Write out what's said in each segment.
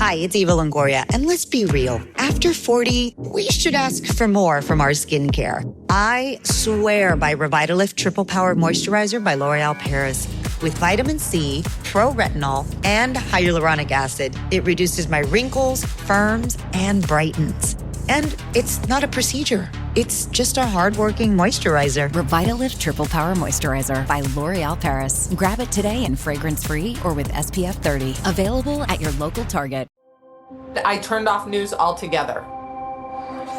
Hi, it's Eva Longoria, and let's be real. After 40, we should ask for more from our skincare. I swear by Revitalift Triple Power Moisturizer by L'Oreal Paris. With vitamin C, pro-retinol, and hyaluronic acid, it reduces my wrinkles, firms, and brightens. And it's not a procedure. It's just a hardworking moisturizer. Revitalift Triple Power Moisturizer by L'Oreal Paris. Grab it today in fragrance-free or with SPF 30. Available at your local Target. I turned off news altogether.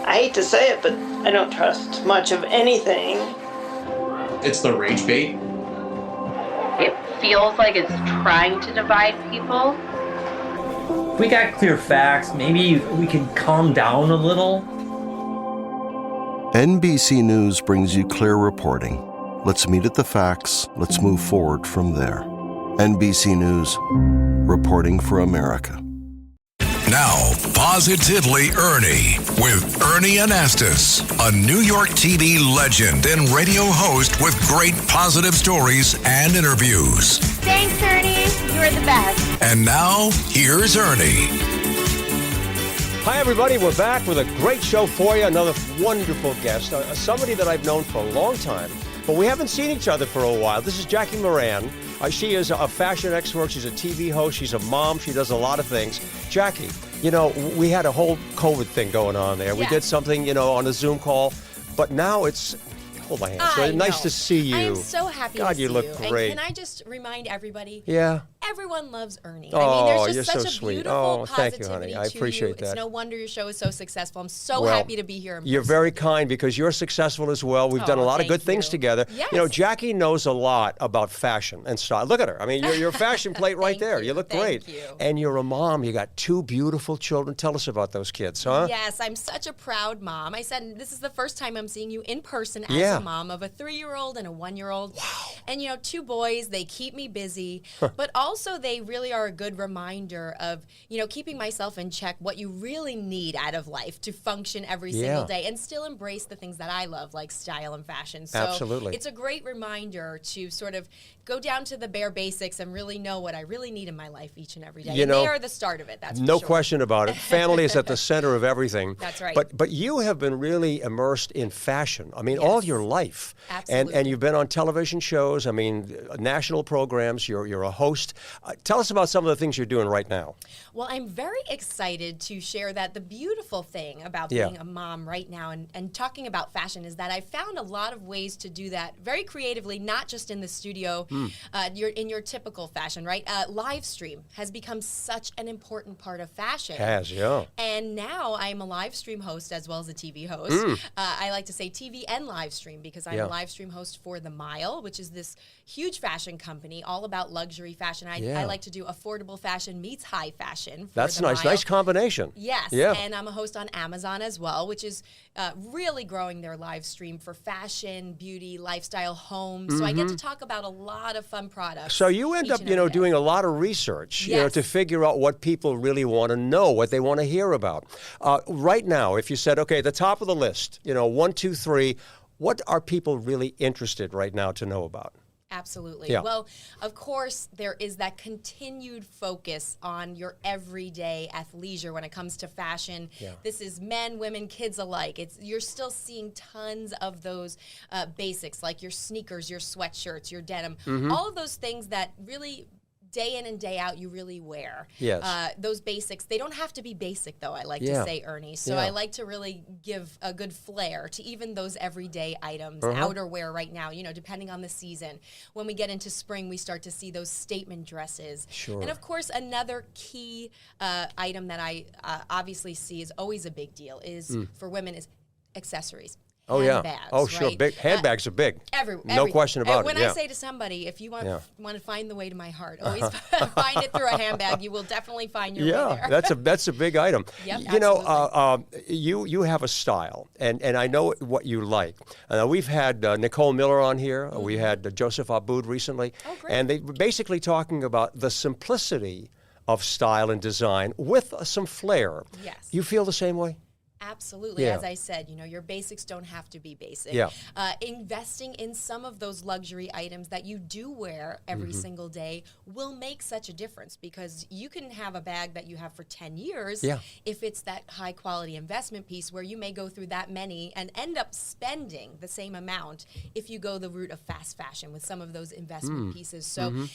I hate to say it, but I don't trust much of anything. It's the rage bait. It feels like it's trying to divide people. If we got clear facts, maybe we could calm down a little. NBC News brings you clear reporting. Let's meet at the facts. Let's move forward from there. NBC News, reporting for America. Now, Positively Ernie with Ernie Anastas, a New York TV legend and radio host with great positive stories and interviews. Thanks, Ernie. You're the best. And now, here's Ernie. Hi, everybody. We're back with a great show for you. Another wonderful guest, somebody that I've known for a long time, but we haven't seen each other for a while. This is Jackie Miranne. She is a fashion expert. She's a TV host. She's a mom. She does a lot of things. Jackie, we had a whole COVID thing going on there. Yeah. We did something, on a Zoom call, but now it's... Hold my hand. So nice to see you. I am so happy to see you. God, you look great. And can I just remind everybody? Yeah. Everyone loves Ernie. Oh, there's just you're such so a sweet. beautiful Thank you, honey. I appreciate that. It's no wonder your show is so successful. I'm so happy to be here in person. You're very kind because you're successful as well. We've done a lot of good things together. Yes. Jackie knows a lot about fashion and style. Look at her. I mean, you're a fashion plate right there. You look great. Thank you. And you're a mom. You got two beautiful children. Tell us about those kids, huh? Yes, I'm such a proud mom. I said this is the first time I'm seeing you in person as a mom of a 3-year-old and a 1-year-old. Wow. And 2 boys, they keep me busy, but also they really are a good reminder of, keeping myself in check, what you really need out of life to function every single day and still embrace the things that I love, like style and fashion. So absolutely. It's a great reminder to sort of go down to the bare basics and really know what I really need in my life each and every day. And they are the start of it, that's for sure. No question about it. Family is at the center of everything. That's right. But you have been really immersed in fashion. I mean, all your life. Absolutely. And you've been on television shows, national programs. You're a host. Tell us about some of the things you're doing right now. Well, I'm very excited to share that the beautiful thing about being a mom right now and talking about fashion is that I found a lot of ways to do that very creatively, not just in the studio, in your typical fashion, right? Live stream has become such an important part of fashion. And now I'm a live stream host as well as a TV host. I like to say TV and live stream because I'm a live stream host for The Mile, which is this huge fashion company all about luxury fashion. I like to do affordable fashion meets high fashion. That's nice. Nice combination. Yes. Yeah. And I'm a host on Amazon as well, which is really growing their live stream for fashion, beauty, lifestyle, home. So I get to talk about a lot of fun products. So you end up, doing a lot of research, to figure out what people really want to know, what they want to hear about. Right now, if you said, okay, the top of the list, 1, 2, 3, what are people really interested right now to know about? Absolutely. Yeah. Well, of course, there is that continued focus on your everyday athleisure when it comes to fashion. Yeah. This is men, women, kids alike. You're still seeing tons of those basics, like your sneakers, your sweatshirts, your denim, all of those things that really day in and day out you really wear. Yes. Those basics, they don't have to be basic though, I like to say, Ernie. So I like to really give a good flair to even those everyday items, outerwear right now, depending on the season. When we get into spring, we start to see those statement dresses. Sure. And of course, another key item that I obviously see is always a big deal is for women is accessories. Oh, handbags, yeah. Oh, sure. Right? Big handbags are big. No question about it. When I say to somebody, if you want to find the way to my heart, always find it through a handbag. You will definitely find your way there. that's a big item. Yep, you have a style, and I know what you like. We've had Nicole Miller on here. We had Joseph Aboud recently. Oh, great. And they were basically talking about the simplicity of style and design with some flair. Yes. You feel the same way? Absolutely. Yeah. As I said, your basics don't have to be basic. Yeah. Investing in some of those luxury items that you do wear every single day will make such a difference, because you can have a bag that you have for 10 years if it's that high quality investment piece where you may go through that many and end up spending the same amount if you go the route of fast fashion with some of those investment pieces. So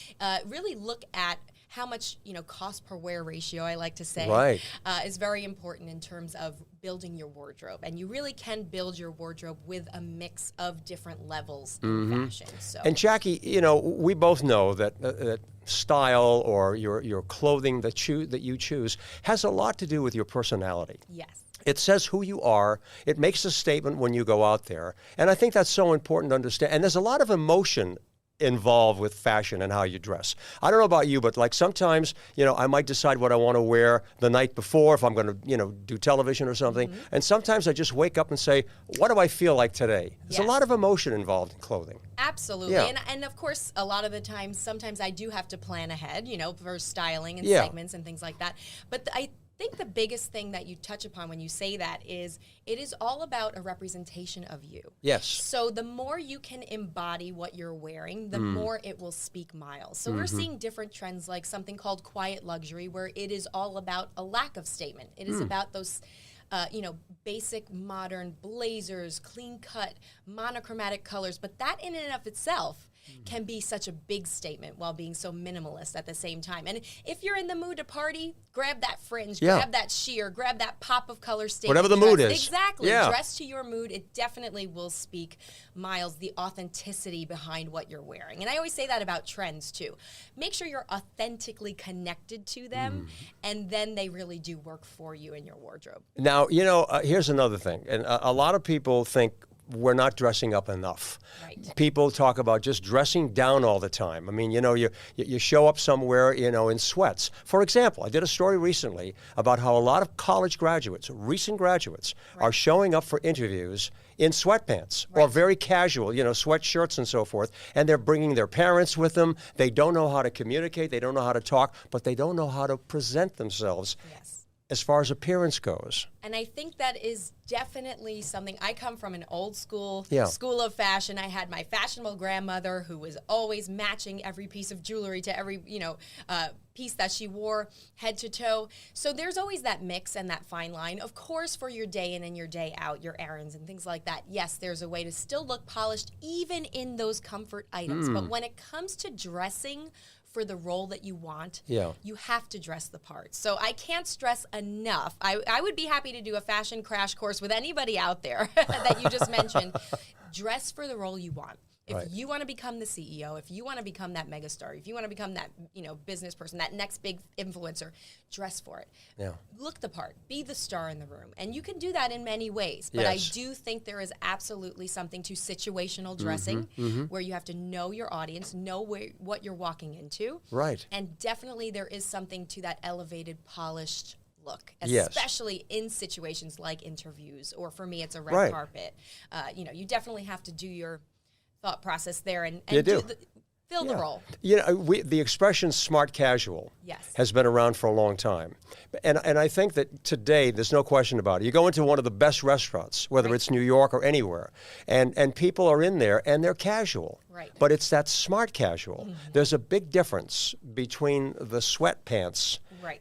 really look at how much, cost per wear ratio, I like to say, is very important in terms of building your wardrobe. And you really can build your wardrobe with a mix of different levels in fashion. So. And Jackie, we both know that style or your clothing that you choose has a lot to do with your personality. Yes. It says who you are. It makes a statement when you go out there. And I think that's so important to understand. And there's a lot of emotion involved with fashion and how you dress. I don't know about you, but like sometimes, I might decide what I want to wear the night before if I'm going to, do television or something. And sometimes I just wake up and say, what do I feel like today? There's a lot of emotion involved in clothing. Absolutely. Yeah. And of course, a lot of the time, sometimes I do have to plan ahead, for styling and segments and things like that. But I think the biggest thing that you touch upon when you say that is it is all about a representation of you. Yes. So the more you can embody what you're wearing, the more it will speak miles. So we're seeing different trends like something called quiet luxury, where it is all about a lack of statement. It is about those basic modern blazers, clean cut, monochromatic colors. But that in and of itself can be such a big statement while being so minimalist at the same time. And if you're in the mood to party, grab that fringe, grab that sheer, grab that pop of color statement. Whatever the mood is. Exactly. Dress to your mood. It definitely will speak miles, the authenticity behind what you're wearing. And I always say that about trends too. Make sure you're authentically connected to them, and then they really do work for you in your wardrobe. Now, here's another thing. And a lot of people think we're not dressing up enough. Right. People talk about just dressing down all the time. I mean, you show up somewhere, in sweats. For example, I did a story recently about how a lot of college graduates, recent graduates, are showing up for interviews in sweatpants or very casual, sweatshirts and so forth, and they're bringing their parents with them. They don't know how to communicate, they don't know how to talk, but they don't know how to present themselves. Yes. As far as appearance goes. And I think that is definitely something. I come from an old school school of fashion. I had my fashionable grandmother who was always matching every piece of jewelry to every, piece that she wore head to toe. So there's always that mix and that fine line. Of course, for your day in and your day out, your errands and things like that, yes, there's a way to still look polished even in those comfort items. But when it comes to dressing for the role that you want, you have to dress the part. So I can't stress enough. I would be happy to do a fashion crash course with anybody out there that you just mentioned. Dress for the role you want. If you want to become the CEO, if you want to become that megastar, if you want to become that, business person, that next big influencer, dress for it. Yeah. Look the part. Be the star in the room. And you can do that in many ways. But I do think there is absolutely something to situational dressing where you have to know your audience, know what you're walking into. Right. And definitely there is something to that elevated, polished look, especially in situations like interviews, or for me, it's a red carpet. You definitely have to do your thought process there and fill the role. The expression smart casual has been around for a long time. And I think that today, there's no question about it. You go into one of the best restaurants, whether it's New York or anywhere, and people are in there and they're casual. Right. But it's that smart casual. There's a big difference between the sweatpants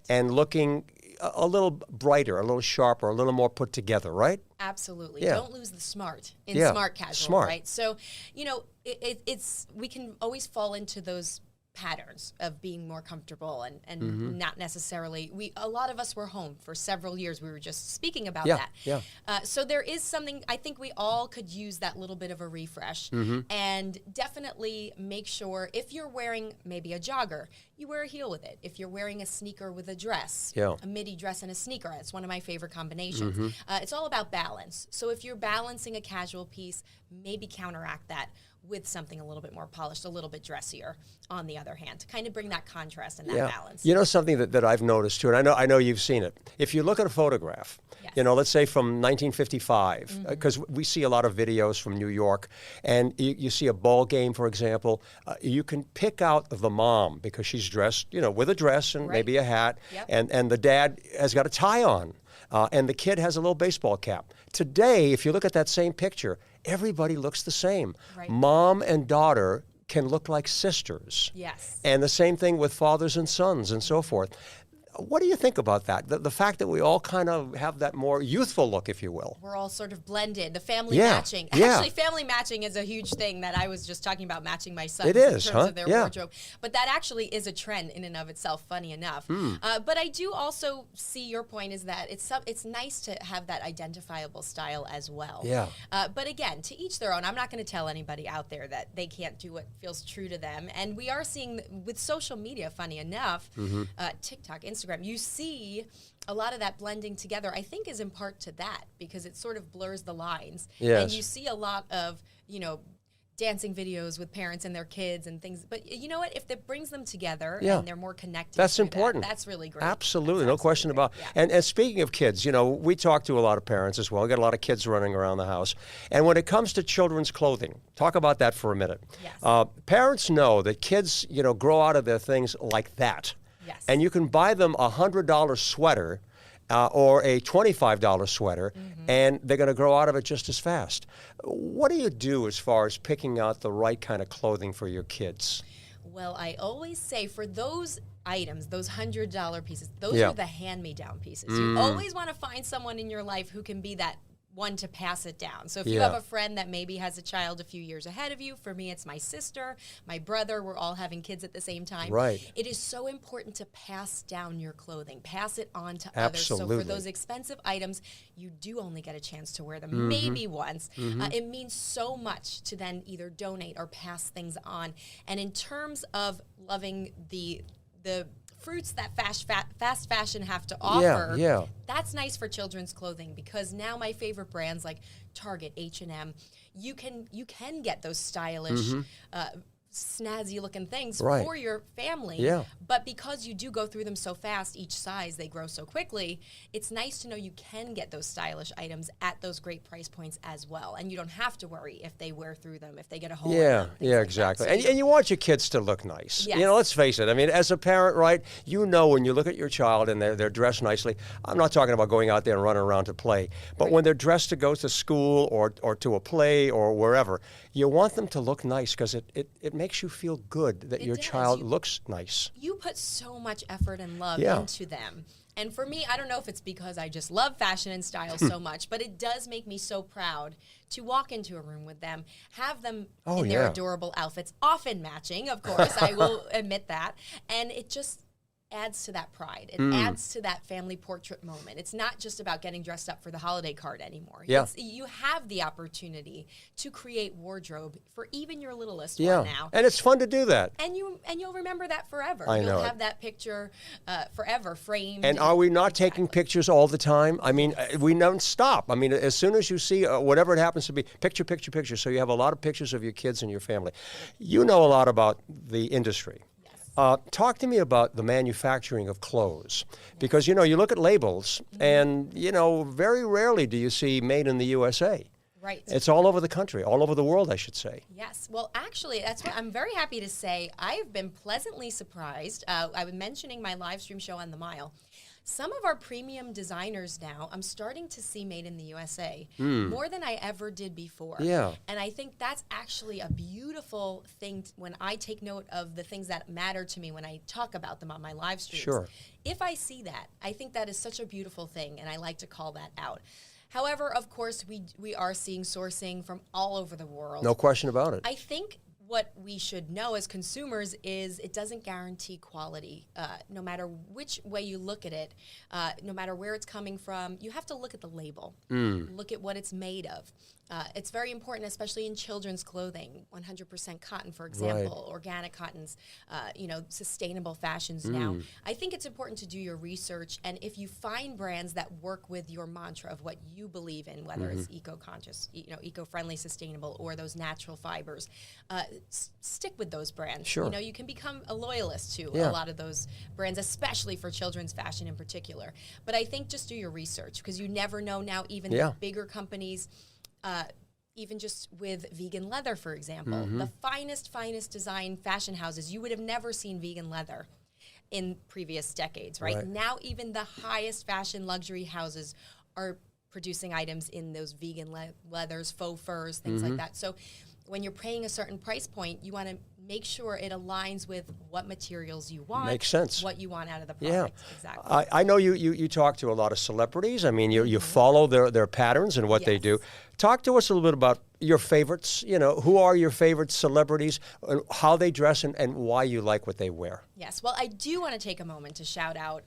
and looking a little brighter, a little sharper, a little more put together, right? Absolutely. Yeah. Don't lose the smart in smart casual, smart. right? So, it's we can always fall into those patterns of being more comfortable and not necessarily, a lot of us were home for several years. We were just speaking about that. Yeah. So there is something, I think we all could use that little bit of a refresh, and definitely make sure if you're wearing maybe a jogger, you wear a heel with it. If you're wearing a sneaker with a dress, a midi dress and a sneaker, it's one of my favorite combinations. It's all about balance. So if you're balancing a casual piece, maybe counteract that with something a little bit more polished, a little bit dressier on the other hand, to kind of bring that contrast and that balance. Something that I've noticed too, and I know you've seen it. If you look at a photograph, let's say from 1955, because we see a lot of videos from New York, and you see a ball game, for example, you can pick out the mom because she's dressed, with a dress and maybe a hat, and the dad has got a tie on. and the kid has a little baseball cap. Today, if you look at that same picture, everybody looks the same. Right. Mom and daughter can look like sisters. Yes. And the same thing with fathers and sons and so forth. What do you think about that? The fact that we all kind of have that more youthful look, if you will. We're all sort of blended. The family Yeah, matching. yeah. Actually, family matching is a huge thing that I was just talking about, matching my sons It in is, terms of their Yeah. wardrobe. But that actually is a trend in and of itself, funny enough. But I do also see your point is that it's nice to have that identifiable style as well. Yeah. But again, to each their own. I'm not going to tell anybody out there that they can't do what feels true to them. And we are seeing with social media, funny enough, TikTok, Instagram, you see a lot of that blending together, I think, is in part to that because it sort of blurs the lines. Yes. And you see a lot of, dancing videos with parents and their kids and things. But you know what? If it brings them together and they're more connected, that's through important. That's really great. Absolutely, That's no question absolutely about great. it. And speaking of kids, we talk to a lot of parents as well. We got a lot of kids running around the house. And when it comes to children's clothing, talk about that for a minute. Yes. Parents know that kids, grow out of their things like that. Yes. And you can buy them a $100 sweater or a $25 sweater, and they're going to grow out of it just as fast. What do you do as far as picking out the right kind of clothing for your kids? Well, I always say for those items, those $100 pieces, those are the hand-me-down pieces. You always want to find someone in your life who can be that one to pass it down. So if you have a friend that maybe has a child a few years ahead of you, for me it's my sister, my brother, we're all having kids at the same time. Right. It is so important to pass down your clothing, pass it on to Absolutely. others. So for those expensive items, you do only get a chance to wear them maybe once. It means so much to then either donate or pass things on. And in terms of loving the fruits that fast fashion have to offer, that's nice for children's clothing because now my favorite brands like Target, H&M, you can get those stylish, snazzy looking things for your family. Yeah. But because you do go through them so fast, each size, they grow so quickly, it's nice to know you can get those stylish items at those great price points as well. And you don't have to worry if they wear through them, if they get a hole in them. Yeah, exactly. And you want your kids to look nice. Yes. Let's face it. I mean, as a parent, right, when you look at your child and they're dressed nicely, I'm not talking about going out there and running around to play, but when they're dressed to go to school or to a play or wherever, you want them to look nice because it makes you feel good that your child looks nice. You put so much effort and love into them. And for me, I don't know if it's because I just love fashion and style so much, but it does make me so proud to walk into a room with them, have them in their adorable outfits, often matching, of course, I will admit that. And it just adds to that pride. It adds to that family portrait moment. It's not just about getting dressed up for the holiday card anymore. Yeah. You have the opportunity to create wardrobe for even your littlest one now. And it's fun to do that. And you'll remember that forever. I know You'll it. have that picture forever framed. And are we not taking pictures all the time? I mean, we don't stop. I mean, as soon as you see whatever it happens to be, picture. So you have a lot of pictures of your kids and your family. You know a lot about the industry. Talk to me about the manufacturing of clothes, because, you look at labels and, very rarely do you see made in the USA. Right. It's all over the country, all over the world, I should say. Yes. Well, actually, that's what I'm very happy to say. I've been pleasantly surprised. I was mentioning my live stream show on the Mile. Some of our premium designers now, I'm starting to see made in the USA more than I ever did before. Yeah. And I think that's actually a beautiful thing when I take note of the things that matter to me when I talk about them on my live streams. Sure. If I see that, I think that is such a beautiful thing, and I like to call that out. However, of course, we are seeing sourcing from all over the world. No question about it. I think what we should know as consumers is it doesn't guarantee quality. No matter which way you look at it, no matter where it's coming from, you have to look at the label. Look at what it's made of. It's very important, especially in children's clothing. 100% cotton, for example, organic cottons, sustainable fashions now. I think it's important to do your research, and if you find brands that work with your mantra of what you believe in, whether it's eco-conscious, eco-friendly, sustainable, or those natural fibers, stick with those brands. Sure. You can become a loyalist to a lot of those brands, especially for children's fashion in particular. But I think just do your research, because you never know now, even the bigger companies, even just with vegan leather, for example, the finest design fashion houses, you would have never seen vegan leather. in previous decades, right? Now even the highest fashion luxury houses are producing items in those vegan leathers, faux furs, things like that. So when you're paying a certain price point, you want to make sure it aligns with what materials you want. Makes sense. What you want out of the product. Yeah. Exactly. I know you talk to a lot of celebrities. I mean, you follow their patterns and what they do. Talk to us a little bit about your favorites. You know, who are your favorite celebrities, how they dress, and why you like what they wear. Yes. Well, I do want to take a moment to shout out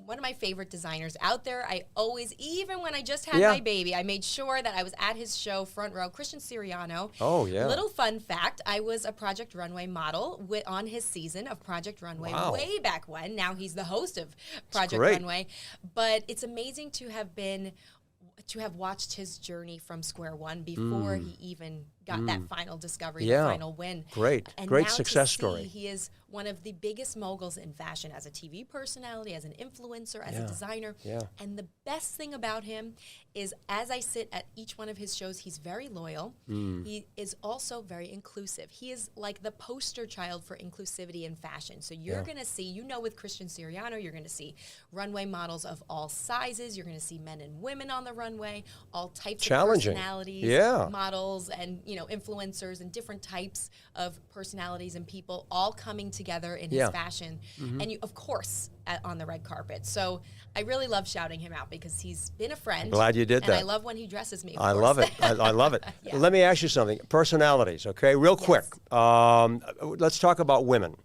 one of my favorite designers out there. I always, even when I just had my baby, I made sure that I was at his show, front row, Christian Siriano. Oh, yeah. Little fun fact, I was a Project Runway model on his season of Project Runway way back when. Now he's the host of Project Runway. But it's amazing to have watched his journey from square one before he even got that final discovery, the final win. Great success story. He is one of the biggest moguls in fashion as a TV personality, as an influencer, as a designer. And the best thing about him is, as I sit at each one of his shows, he's very loyal. He is also very inclusive. He is like the poster child for inclusivity in fashion. So you're going to see, with Christian Siriano, you're going to see runway models of all sizes. You're going to see men and women on the runway, all types of personalities, models, and influencers and different types of personalities and people all coming together in his fashion. And of course, on the red carpet. So I really love shouting him out because he's been a friend. Glad you did that. And I love when he dresses me. I love it. I love it. Let me ask you something. Personalities, okay? Real quick. Let's talk about women.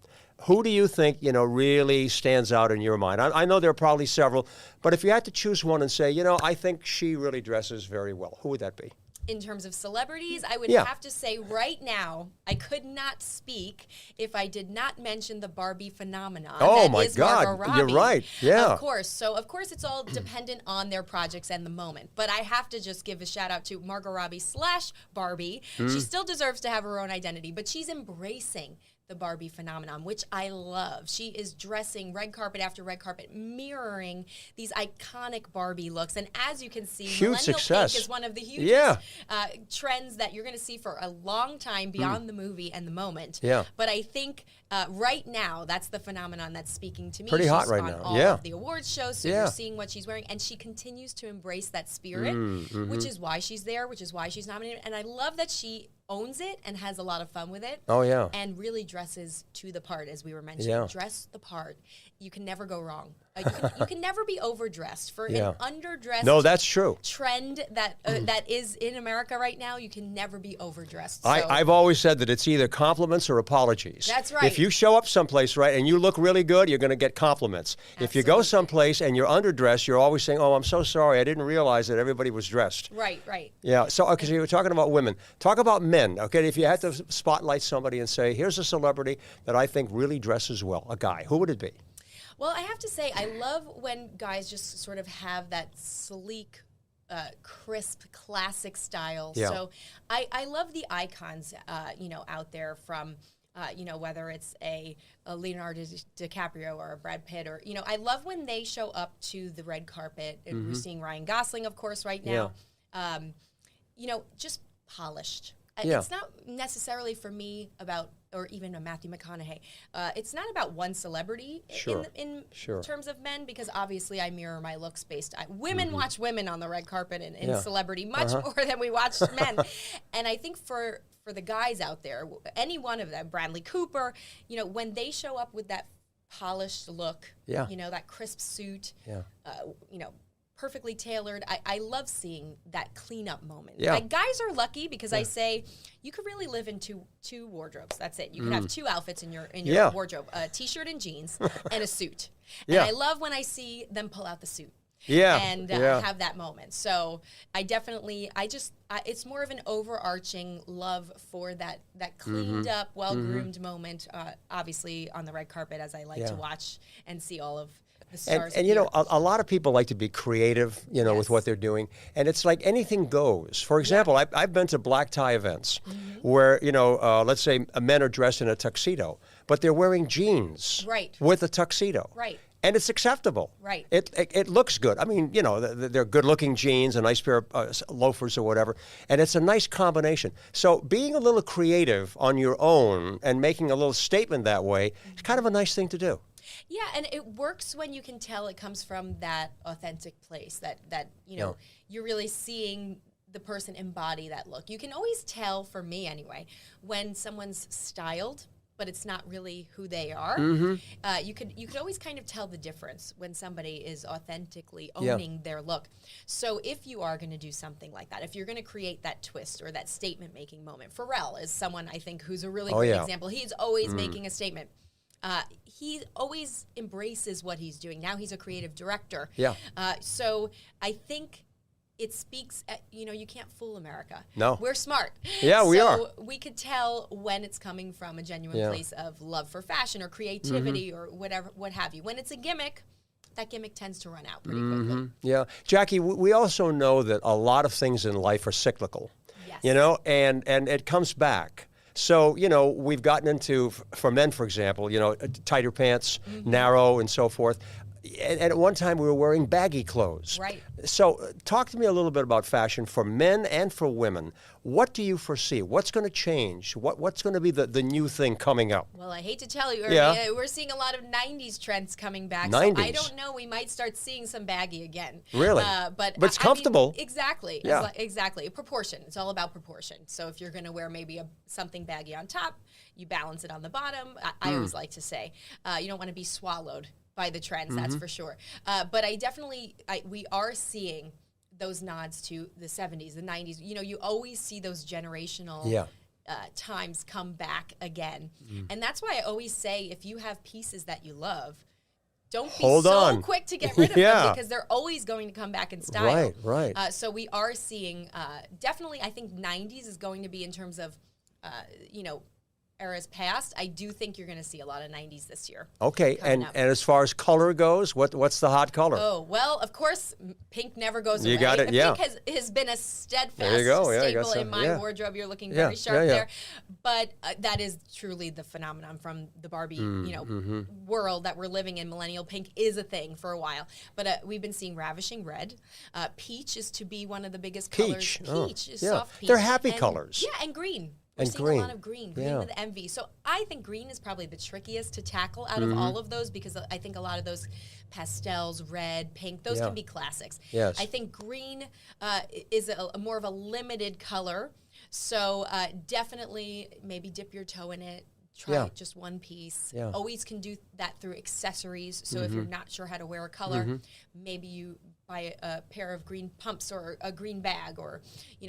Who do you think, really stands out in your mind? I know there are probably several, but if you had to choose one and say, I think she really dresses very well, who would that be? In terms of celebrities, I would have to say right now, I could not speak if I did not mention the Barbie phenomenon. Oh my God, you're right. Yeah. Of course. So of course it's all dependent on their projects and the moment. But I have to just give a shout out to Margot Robbie / Barbie. She still deserves to have her own identity, but she's embracing the Barbie phenomenon, which I love. She is dressing red carpet after red carpet, mirroring these iconic Barbie looks. And as you can see, millennial pink is one of the hugest trends that you're going to see for a long time beyond the movie and the moment. But I think right now, that's the phenomenon that's speaking to me. Pretty hot right on now. All of the awards shows, so you're seeing what she's wearing. And she continues to embrace that spirit, which is why she's there, which is why she's nominated. And I love that she owns it and has a lot of fun with it. And really dresses to the part, as we were mentioning. Dress the part. You can never go wrong. You can never be overdressed. For an underdressed that's true. trend that is in America right now, you can never be overdressed. So. I've always said that it's either compliments or apologies. That's right. If you show up someplace, and you look really good, you're going to get compliments. Absolutely. If you go someplace and you're underdressed, you're always saying, oh, I'm so sorry, I didn't realize that everybody was dressed. Right. Yeah, so because you were talking about women. Talk about men, okay? If you had to spotlight somebody and say, here's a celebrity that I think really dresses well, a guy, who would it be? Well, I have to say, I love when guys just sort of have that sleek, crisp, classic style. So I love the icons, out there from, whether it's a Leonardo DiCaprio or a Brad Pitt or, I love when they show up to the red carpet. And we're seeing Ryan Gosling, of course, right now. Just polished. It's not necessarily for me about, or even a Matthew McConaughey. It's not about one celebrity in terms of men, because obviously I mirror my looks based on women. Watch women on the red carpet in celebrity much more than we watch men. And I think for the guys out there, any one of them, Bradley Cooper, when they show up with that polished look, that crisp suit, perfectly tailored. I love seeing that cleanup moment. Like, guys are lucky because I say you could really live in two wardrobes. That's it. You can have two outfits in your wardrobe: a t-shirt and jeans, and a suit. And I love when I see them pull out the suit. And have that moment. So I definitely, it's more of an overarching love for that cleaned up, well-groomed moment, obviously on the red carpet, as I like to watch and see all of the stars. And a lot of people like to be creative, with what they're doing. And it's like anything goes. For example, I've been to black tie events where, let's say men are dressed in a tuxedo, but they're wearing jeans with a tuxedo. And it's acceptable. It looks good. I mean, they're good-looking jeans, a nice pair of loafers or whatever, and it's a nice combination. So being a little creative on your own and making a little statement that way is kind of a nice thing to do. Yeah, and it works when you can tell it comes from that authentic place, that you're really seeing the person embody that look. You can always tell, for me anyway, when someone's styled, but it's not really who they are. You could always kind of tell the difference when somebody is authentically owning their look. So if you are going to do something like that, if you're going to create that twist or that statement-making moment, Pharrell is someone I think who's a really great example. He's always making a statement. He always embraces what he's doing. Now he's a creative director. So I think it speaks, you can't fool America. No. We're smart. Yeah, we are. So we could tell when it's coming from a genuine place of love for fashion or creativity or whatever, what have you. When it's a gimmick, that gimmick tends to run out pretty quickly. Yeah. Jackie, we also know that a lot of things in life are cyclical, and it comes back. So, we've gotten into, for men, for example, tighter pants, narrow and so forth. And at one time, we were wearing baggy clothes. Right. So talk to me a little bit about fashion for men and for women. What do you foresee? What's going to change? What's going to be the new thing coming up? Well, I hate to tell you, Ernie, we're seeing a lot of 90s trends coming back. 90s. So I don't know. We might start seeing some baggy again. Really? But it's comfortable. Exactly. Yeah. Exactly. Proportion. It's all about proportion. So if you're going to wear maybe something baggy on top, you balance it on the bottom. I always like to say, you don't want to be swallowed by the trends, that's for sure. But we are seeing those nods to the 70s, the 90s. You always see those generational times come back again. And that's why I always say, if you have pieces that you love, don't be so quick to get rid of them, because they're always going to come back in style. Right. So we are seeing, definitely, I think 90s is going to be, in terms of, eras past, I do think you're going to see a lot of 90s this year. Okay, and as far as color goes, what's the hot color? Oh, well, of course, pink never goes away. You got it, Pink has been a steadfast staple in my wardrobe. You're looking very sharp there. But that is truly the phenomenon from the Barbie world that we're living in. Millennial pink is a thing for a while. But we've been seeing ravishing red. Peach is to be one of the biggest colors. Peach is soft peach. They're happy colors. Yeah, and green. We're seeing a lot of green with envy. So I think green is probably the trickiest to tackle out of all of those, because I think a lot of those pastels, red, pink, those can be classics. Yes. I think green is a more of a limited color. So definitely maybe dip your toe in it. Try just one piece. Always can do that through accessories. So if you're not sure how to wear a color, maybe you buy a pair of green pumps or a green bag, or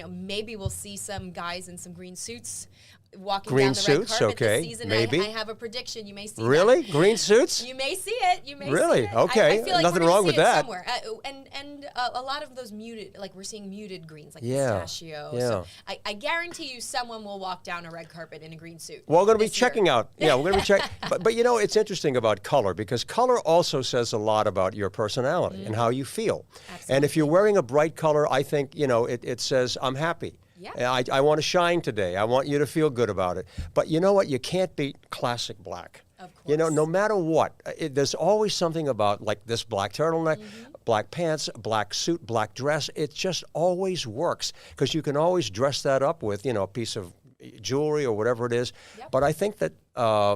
maybe we'll see some guys in some green suits walking down the red carpet this season. Maybe. I have a prediction. You may see Really? that. Green suits? You may see it. You may really? see it. Okay. I feel like nothing we're wrong see with it that. Somewhere. And a lot of those muted, like we're seeing muted greens, like pistachio. So I guarantee you someone will walk down a red carpet in a green suit. Well, we're going to be checking out. Yeah, we're going to be checking. But it's interesting about color, because color also says a lot about your personality and how you feel. Absolutely. And if you're wearing a bright color, I think, it says, I'm happy. Yeah. I want to shine today. I want you to feel good about it. But you know what? You can't beat classic black. Of course. No matter what, there's always something about, like, this black turtleneck, black pants, black suit, black dress. It just always works, because you can always dress that up with, a piece of jewelry or whatever it is. But I think that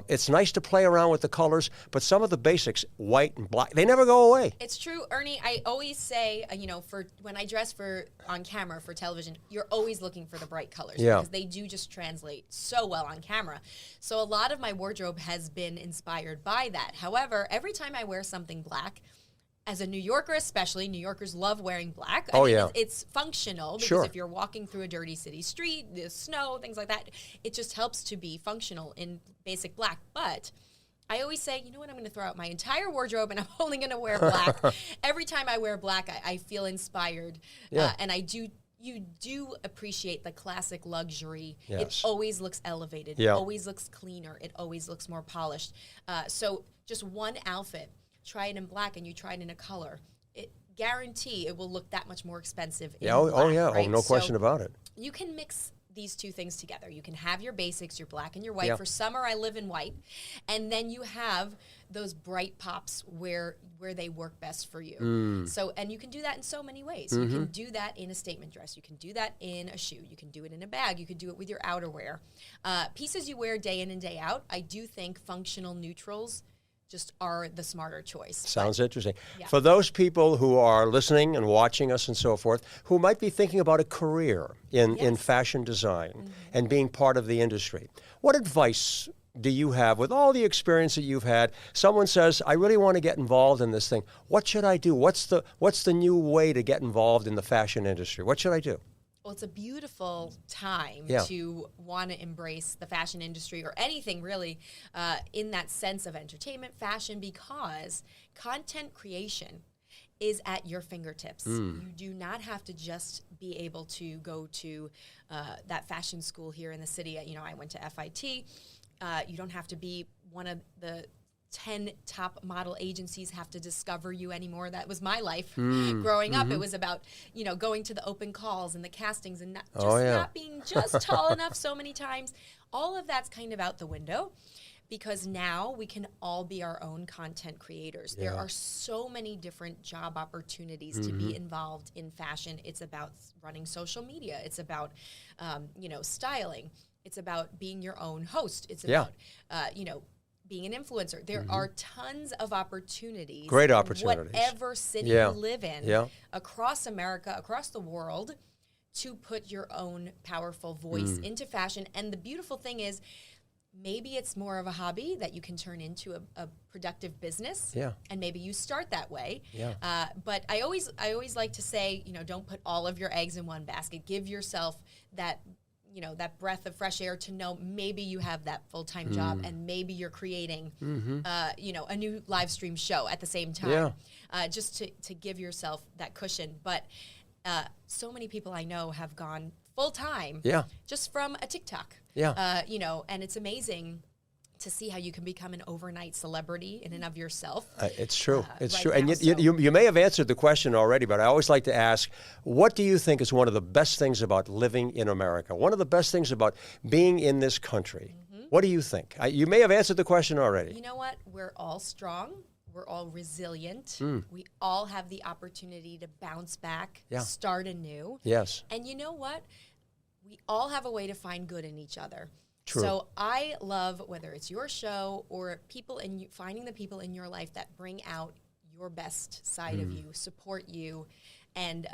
it's nice to play around with the colors, but some of the basics, white and black, they never go away. It's true, Ernie. I always say, for when I dress on camera for television, you're always looking for the bright colors, because they do just translate so well on camera. So a lot of my wardrobe has been inspired by that. However, every time I wear something black, as a New Yorker especially, New Yorkers love wearing black. I mean, it's functional, because if you're walking through a dirty city street, there's snow, things like that, it just helps to be functional in basic black. But I always say, you know what, I'm going to throw out my entire wardrobe and I'm only going to wear black. Every time I wear black, I feel inspired. And you do appreciate the classic luxury. Yes. It always looks elevated. It always looks cleaner. It always looks more polished. So just one outfit, try it in black and you try it in a color, guarantee it will look that much more expensive in black, right? No question about it. You can mix these two things together. You can have your basics, your black and your white. For summer, I live in white. And then you have those bright pops where they work best for you. So, and you can do that in so many ways. You can do that in a statement dress. You can do that in a shoe. You can do it in a bag. You can do it with your outerwear. Pieces you wear day in and day out, I do think functional neutrals just are the smarter choice. Sounds interesting. Yeah. For those people who are listening and watching us and so forth, who might be thinking about a career in fashion design and being part of the industry, what advice do you have with all the experience that you've had? Someone says, I really want to get involved in this thing. What should I do? What's the new way to get involved in the fashion industry? What should I do? Well, it's a beautiful time to want to embrace the fashion industry or anything really in that sense of entertainment, fashion, because content creation is at your fingertips. You do not have to just be able to go to that fashion school here in the city. You know, I went to FIT. You don't have to be one of the 10 top model agencies have to discover you anymore. That was my life growing up. It was about, you know, going to the open calls and the castings and not being just tall enough so many times. All of that's kind of out the window because now we can all be our own content creators. There are so many different job opportunities to be involved in fashion. It's about running social media. It's about, you know, styling. It's about being your own host. It's about, you know, being an influencer. There are tons of opportunities. Great opportunities. Whatever city you live in, across America, across the world, to put your own powerful voice into fashion. And the beautiful thing is, maybe it's more of a hobby that you can turn into a productive business. Yeah. And maybe you start that way. Yeah. But I always like to say, you know, don't put all of your eggs in one basket. Give yourself that, you know, that breath of fresh air to know maybe you have that full-time job and maybe you're creating, you know, a new live stream show at the same time, just to give yourself that cushion. But so many people I know have gone full-time just from a TikTok, you know, and it's amazing to see how you can become an overnight celebrity in and of yourself. It's true. It's true. And you may have answered the question already, but I always like to ask, what do you think is one of the best things about living in America? One of the best things about being in this country? What do you think? You may have answered the question already. You know what? We're all strong. We're all resilient. We all have the opportunity to bounce back, start anew. Yes. And you know what? We all have a way to find good in each other. True. So I love, whether it's your show or finding the people in your life that bring out your best side of you, support you, and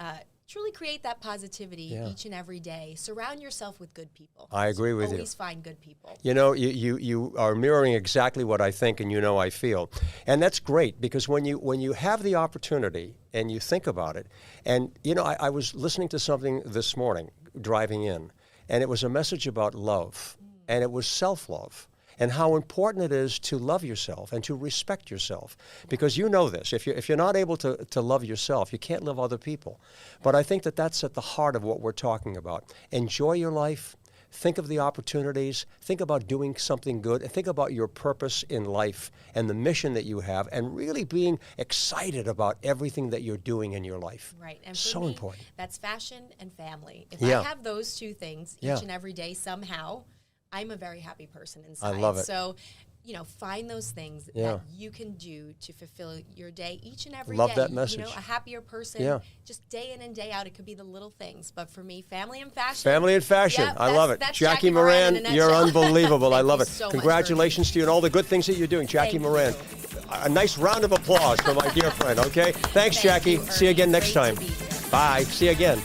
truly create that positivity each and every day. Surround yourself with good people. I agree with you. Always find good people. You know, you are mirroring exactly what I think and you know I feel. And that's great because when you have the opportunity and you think about it, and you know, I was listening to something this morning driving in, and it was a message about love. And it was self-love and how important it is to love yourself and to respect yourself. Because you know this, if you're not able to love yourself, you can't love other people. But I think that that's at the heart of what we're talking about. Enjoy your life. Think of the opportunities. Think about doing something good. And think about your purpose in life and the mission that you have and really being excited about everything that you're doing in your life. Right. And so important. That's fashion and family. If I have those two things each and every day somehow, I'm a very happy person inside. I love it. So, you know, find those things that you can do to fulfill your day each and every day. Love that message. You know, a happier person, just day in and day out. It could be the little things. But for me, family and fashion. Family and fashion. Yep, I love it. Jackie Miranne, you're unbelievable. I love it. So Congratulations to you and all the good things that you're doing. Jackie Miranne. A nice round of applause for my dear friend, okay? Thanks, Jackie. See you again next time. Bye. See you again.